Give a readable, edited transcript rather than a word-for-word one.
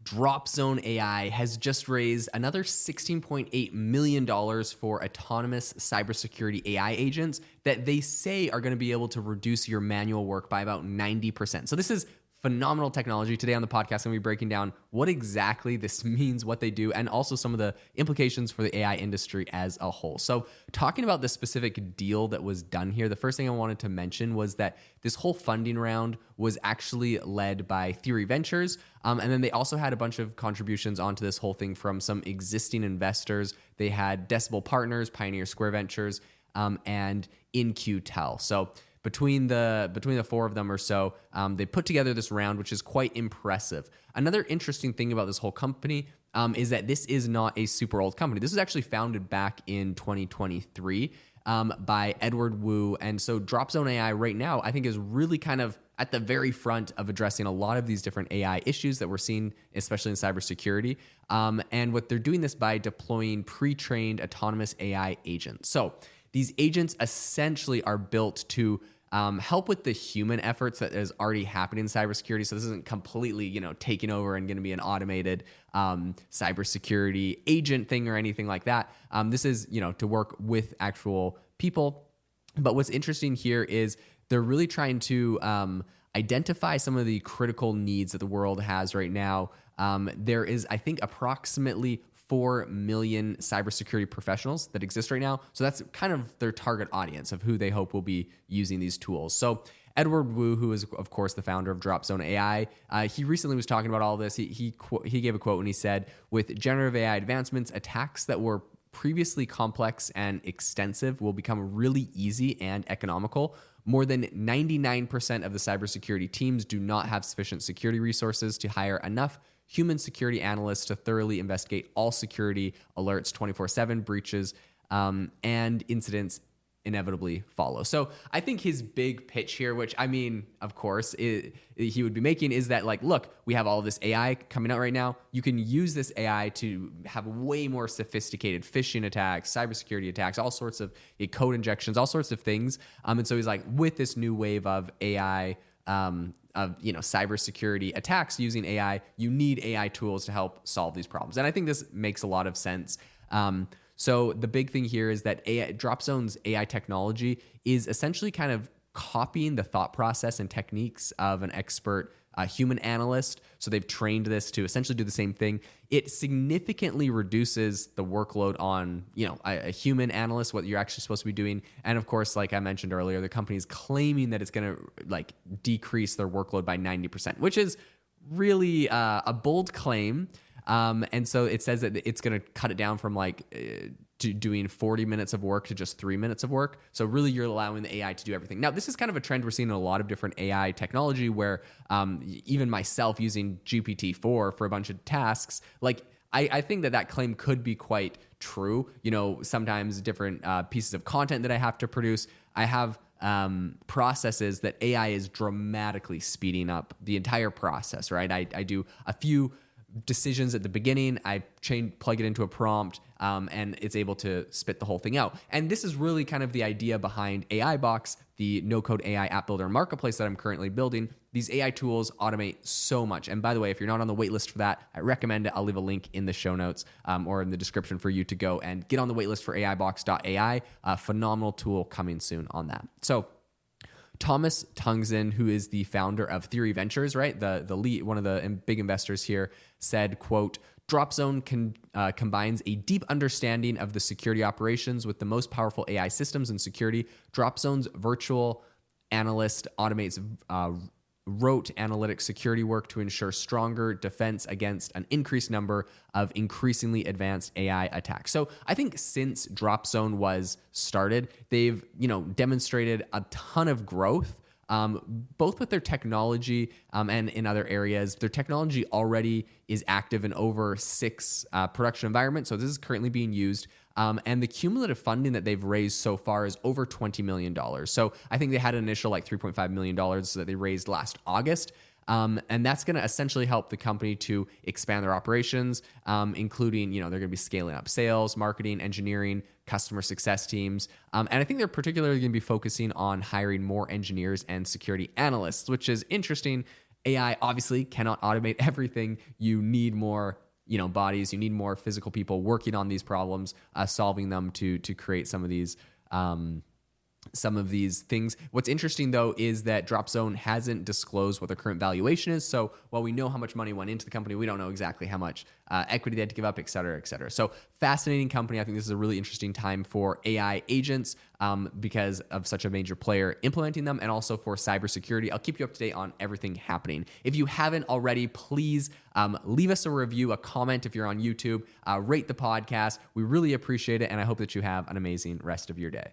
Dropzone AI has just raised another $16.8 million for autonomous cybersecurity AI agents that they say are going to be able to reduce your manual work by about 90%. So this is phenomenal technology. Today on the podcast, I'm going to be breaking down what exactly this means, what they do, and also some of the implications for the AI industry as a whole. So talking about the specific deal that was done here, the first thing I wanted to mention was that this whole funding round was actually led by Theory Ventures. And then they also had a bunch of contributions onto this whole thing from some existing investors. They had Decibel Partners, Pioneer Square Ventures, and InQtel. So between the four of them or so, they put together this round, which is quite impressive. Another interesting thing about this whole company is that this is not a super old company. This was actually founded back in 2023 by Edward Wu. And so Dropzone AI right now, I think, is really kind of at the very front of addressing a lot of these different AI issues that we're seeing, especially in cybersecurity. And what they're doing this by deploying pre-trained autonomous AI agents. So these agents essentially are built to help with the human efforts that is already happening in cybersecurity. So this isn't completely, taking over and going to be an automated cybersecurity agent thing or anything like that. This is, to work with actual people. But what's interesting here is they're really trying to identify some of the critical needs that the world has right now. There is, I think, approximately 4 million cybersecurity professionals that exist right now. So that's kind of their target audience of who they hope will be using these tools. So Edward Wu, who is, of course, the founder of Dropzone AI, he recently was talking about all this. He gave a quote when he said, "With generative AI advancements, attacks that were previously complex and extensive will become really easy and economical. More than 99% of the cybersecurity teams do not have sufficient security resources to hire enough human security analysts to thoroughly investigate all security alerts 24/7 breaches, and incidents inevitably follow." So I think his big pitch here, which of course, he would be making, is that look, we have all this AI coming out right now. You can use this AI to have way more sophisticated phishing attacks, cybersecurity attacks, all sorts of code injections, all sorts of things. And so he's like, with this new wave of AI, of cybersecurity attacks using AI, you need AI tools to help solve these problems. And I think this makes a lot of sense. So the big thing here is that Dropzone's AI technology is essentially kind of copying the thought process and techniques of an expert human analyst. So they've trained this to essentially do the same thing. It significantly reduces the workload on a human analyst, what you're actually supposed to be doing. And of course, like I mentioned earlier, the company is claiming that it's going to decrease their workload by 90%, which is really a bold claim. And so it says that it's going to cut it down from to doing 40 minutes of work to just 3 minutes of work. So really you're allowing the AI to do everything. Now, this is kind of a trend we're seeing in a lot of different AI technology where even myself using GPT-4 for a bunch of tasks, I think that claim could be quite true. Sometimes different pieces of content that I have to produce, I have processes that AI is dramatically speeding up the entire process, right? I do a few decisions at the beginning, I plug it into a prompt, and it's able to spit the whole thing out. And this is really kind of the idea behind AI Box, the no-code AI app builder and marketplace that I'm currently building. These AI tools automate so much. And by the way, if you're not on the waitlist for that, I recommend it. I'll leave a link in the show notes or in the description for you to go and get on the waitlist for AIbox.ai. A phenomenal tool coming soon on that. So Thomas Tungsten, who is the founder of Theory Ventures, right, the lead, one of the big investors here, said, quote, "Dropzone combines a deep understanding of the security operations with the most powerful AI systems in security. Dropzone's virtual analyst automates rote analytic security work to ensure stronger defense against an increased number of increasingly advanced AI attacks." So I think since Dropzone was started, they've demonstrated a ton of growth, both with their technology and in other areas. Their technology already is active in over 6 production environments. So this is currently being used. And the cumulative funding that they've raised so far is over $20 million. So I think they had an initial $3.5 million that they raised last August. And that's going to essentially help the company to expand their operations, including, they're going to be scaling up sales, marketing, engineering, customer success teams. And I think they're particularly going to be focusing on hiring more engineers and security analysts, which is interesting AI obviously cannot automate everything. You need more bodies. You need more physical people working on these problems, solving them to create some of these things. What's interesting though is that Dropzone hasn't disclosed what their current valuation is. So while we know how much money went into the company, we don't know exactly how much equity they had to give up, et cetera, et cetera. So fascinating company. I think this is a really interesting time for AI agents because of such a major player implementing them, and also for cybersecurity. I'll keep you up to date on everything happening. If you haven't already, please leave us a review, a comment if you're on YouTube, rate the podcast. We really appreciate it, and I hope that you have an amazing rest of your day.